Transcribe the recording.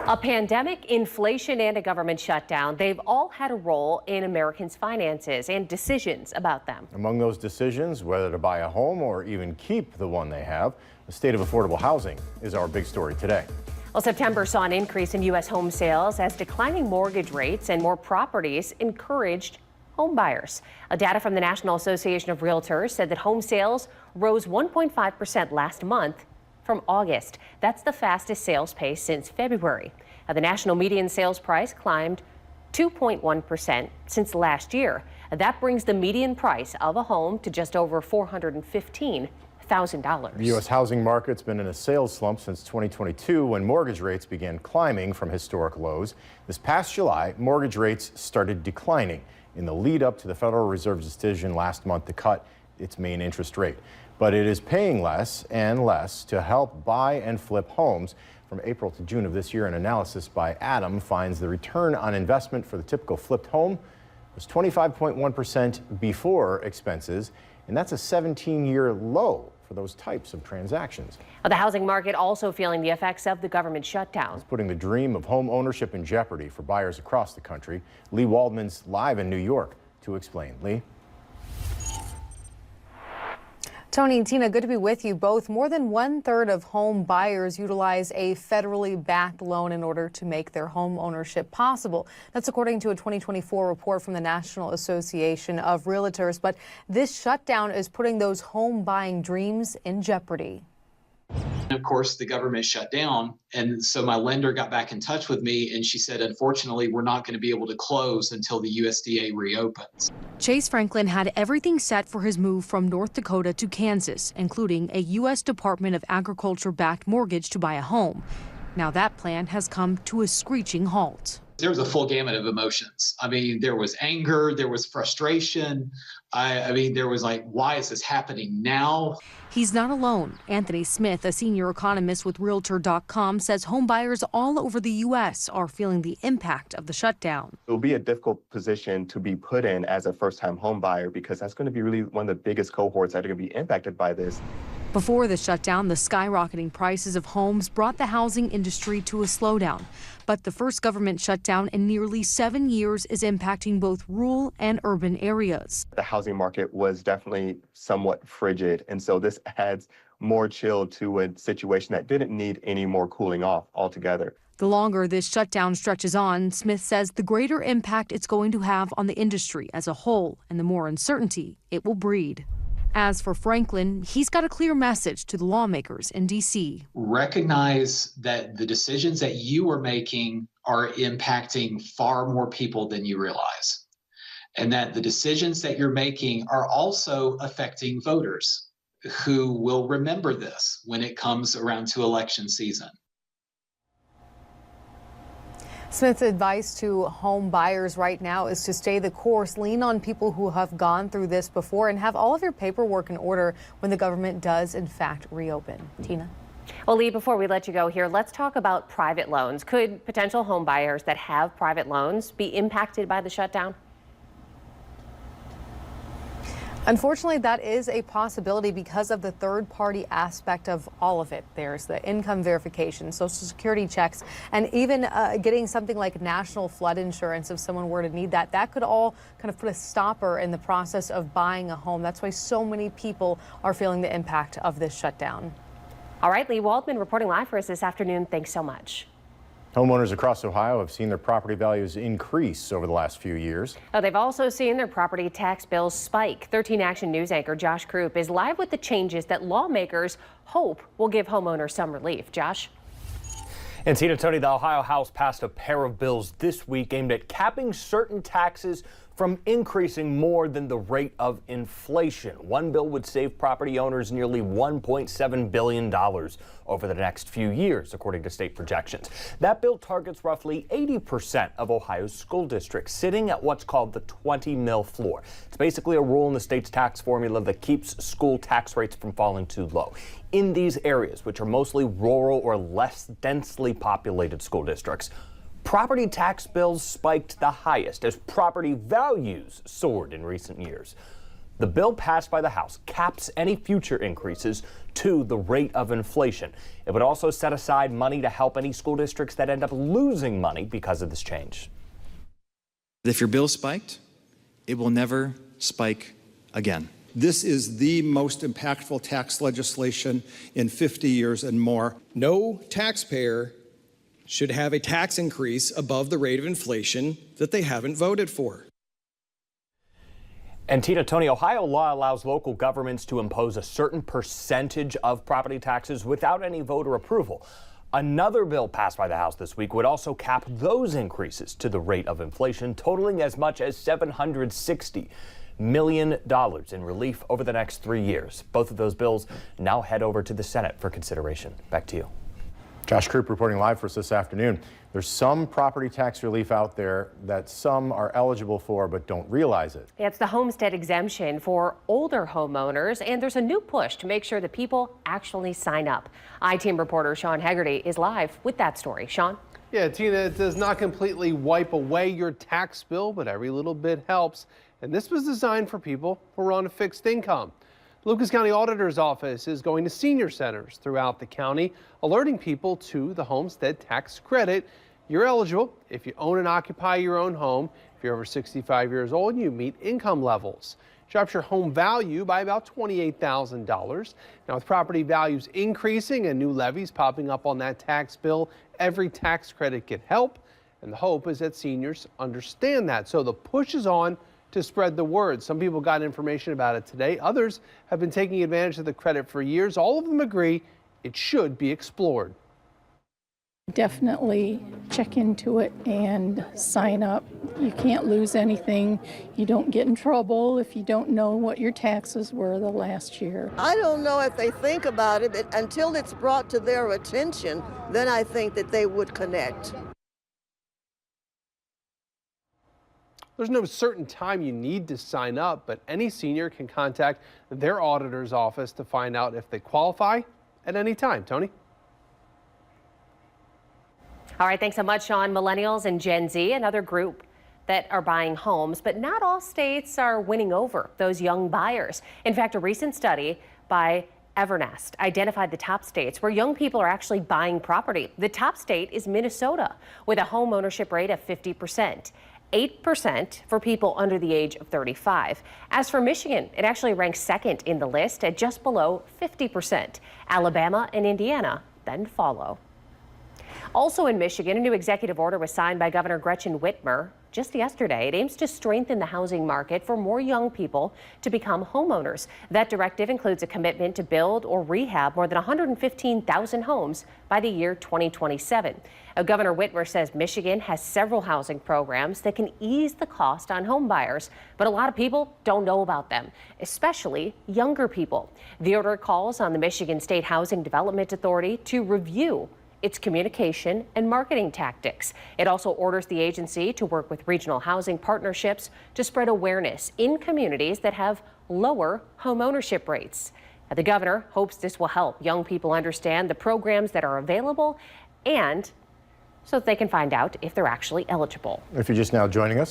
A pandemic, inflation, and a government shutdown, they've all had a role in Americans' finances and decisions about them. Among those decisions, whether to buy a home or even keep the one they have, the state of affordable housing is our big story today. Well, September saw an increase in U.S. home sales as declining mortgage rates and more properties encouraged home buyers. Data from the National Association of Realtors said that home sales rose 1.5% last month from August. That's the fastest sales pace since February. The national median sales price climbed 2.1% since last year. That brings the median price of a home to just over $415,000. The U.S. housing market's been in a sales slump since 2022 when mortgage rates began climbing from historic lows. This past July, mortgage rates started declining in the lead up to the Federal Reserve's decision last month to cut its main interest rate. But it is paying less and less to help buy and flip homes. From April to June of this year, an analysis by Adam finds the return on investment for the typical flipped home was 25.1% before expenses, and that's a 17-year low for those types of transactions. The housing market also feeling the effects of the government shutdown. It's putting the dream of home ownership in jeopardy for buyers across the country. Lee Waldman's live in New York to explain. Lee? Tony and Tina, good to be with you both. More than 1/3 of home buyers utilize a federally backed loan in order to make their home ownership possible. That's according to a 2024 report from the National Association of Realtors. But this shutdown is putting those home buying dreams in jeopardy. Of course, the government shut down. And so my lender got back in touch with me and she said, unfortunately, we're not going to be able to close until the USDA reopens. Chase Franklin had everything set for his move from North Dakota to Kansas, including a U.S. Department of Agriculture-backed mortgage to buy a home. Now that plan has come to a screeching halt. There was a full gamut of emotions. I mean, there was anger, there was frustration. I mean, there was like, why is this happening now? He's not alone. Anthony Smith, a senior economist with Realtor.com, says home buyers all over the U.S. are feeling the impact of the shutdown. It will be a difficult position to be put in as a first-time home buyer because that's going to be really one of the biggest cohorts that are going to be impacted by this. Before the shutdown, the skyrocketing prices of homes brought the housing industry to a slowdown. But the first government shutdown in nearly 7 years is impacting both rural and urban areas. The housing market was definitely somewhat frigid, and so this adds more chill to a situation that didn't need any more cooling off altogether. The longer this shutdown stretches on, Smith says the greater impact it's going to have on the industry as a whole and the more uncertainty it will breed. As for Franklin, he's got a clear message to the lawmakers in D.C. Recognize that the decisions that you are making are impacting far more people than you realize, and that the decisions that you're making are also affecting voters who will remember this when it comes around to election season. Smith's advice to home buyers right now is to stay the course, lean on people who have gone through this before, and have all of your paperwork in order when the government does, in fact, reopen. Tina? Well, Lee, before we let you go here, let's talk about private loans. Could potential home buyers that have private loans be impacted by the shutdown? Unfortunately, that is a possibility because of the third-party aspect of all of it. There's the income verification, Social Security checks, and even getting something like national flood insurance if someone were to need that. That could all kind of put a stopper in the process of buying a home. That's why so many people are feeling the impact of this shutdown. All right, Lee Waldman reporting live for us this afternoon. Thanks so much. Homeowners across Ohio have seen their property values increase over the last few years. They've also seen their property tax bills spike. 13 Action News anchor Josh Krupp is live with the changes that lawmakers hope will give homeowners some relief. Josh? And Tina, Tony, the Ohio House passed a pair of bills this week aimed at capping certain taxes from increasing more than the rate of inflation. One bill would save property owners nearly $1.7 billion over the next few years, according to state projections. That bill targets roughly 80% of Ohio's school districts, sitting at what's called the 20 mil floor. It's basically a rule in the state's tax formula that keeps school tax rates from falling too low. In these areas, which are mostly rural or less densely populated school districts, property tax bills spiked the highest as property values soared in recent years. The bill passed by the House caps any future increases to the rate of inflation. It would also set aside money to help any school districts that end up losing money because of this change. If your bill spiked, it will never spike again. This is the most impactful tax legislation in 50 years and more. No taxpayer should have a tax increase above the rate of inflation that they haven't voted for. And Tina, Tony, Ohio law allows local governments to impose a certain percentage of property taxes without any voter approval. Another bill passed by the House this week would also cap those increases to the rate of inflation, totaling as much as $760 million in relief over the next 3 years. Both of those bills now head over to the Senate for consideration. Back to you. Josh Krupp reporting live for us this afternoon. There's some property tax relief out there that some are eligible for but don't realize it. It's the homestead exemption for older homeowners, and there's a new push to make sure that people actually sign up. I-Team reporter Sean Hegarty is live with that story. Sean? Yeah, Tina, it does not completely wipe away your tax bill, but every little bit helps. And this was designed for people who are on a fixed income. The Lucas County Auditor's Office is going to senior centers throughout the county, alerting people to the homestead tax credit. You're eligible if you own and occupy your own home, if you're over 65 years old and you meet income levels. Drops your home value by about $28,000. Now, with property values increasing and new levies popping up on that tax bill, every tax credit can help. And the hope is that seniors understand that. So the push is on to spread the word. Some people got information about it today. Others have been taking advantage of the credit for years. All of them agree it should be explored. Definitely check into it and sign up. You can't lose anything. You don't get in trouble if you don't know what your taxes were the last year. I don't know if they think about it, but until it's brought to their attention, then I think that they would connect. There's no certain time you need to sign up, but any senior can contact their auditor's office to find out if they qualify at any time. Tony? All right, thanks so much, Sean. Millennials and Gen Z, another group that are buying homes, but not all states are winning over those young buyers. In fact, a recent study by Evernest identified the top states where young people are actually buying property. The top state is Minnesota, with a home ownership rate of 50%. 8% for people under the age of 35. As for Michigan, it actually ranks second in the list at just below 50%. Alabama and Indiana then follow. Also in Michigan, a new executive order was signed by Governor Gretchen Whitmer just yesterday. It aims to strengthen the housing market for more young people to become homeowners. That directive includes a commitment to build or rehab more than 115,000 homes by the year 2027. Governor Whitmer says Michigan has several housing programs that can ease the cost on home buyers, but a lot of people don't know about them, especially younger people. The order calls on the Michigan State Housing Development Authority to review its communication and marketing tactics. It also orders the agency to work with regional housing partnerships to spread awareness in communities that have lower home ownership rates. Now, the governor hopes this will help young people understand the programs that are available and so that they can find out if they're actually eligible. If you're just now joining us,